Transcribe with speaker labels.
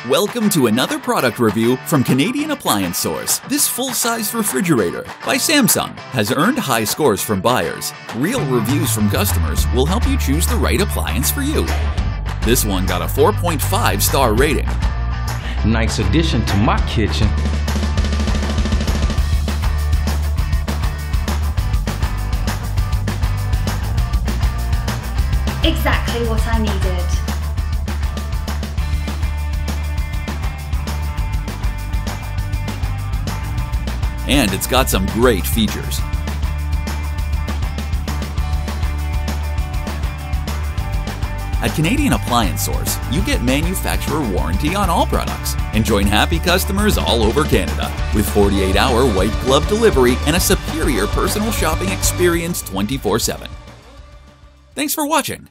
Speaker 1: Welcome to another product review from Canadian Appliance Source. This full-size refrigerator by Samsung has earned high scores from buyers. Real reviews from customers will help you choose the right appliance for you. This one got a 4.5-star rating.
Speaker 2: Nice addition to my kitchen.
Speaker 3: Exactly what I needed.
Speaker 1: And it's got some great features. At Canadian Appliance Source, you get manufacturer warranty on all products and join happy customers all over Canada with 48-hour white glove delivery and a superior personal shopping experience 24/7. Thanks for watching.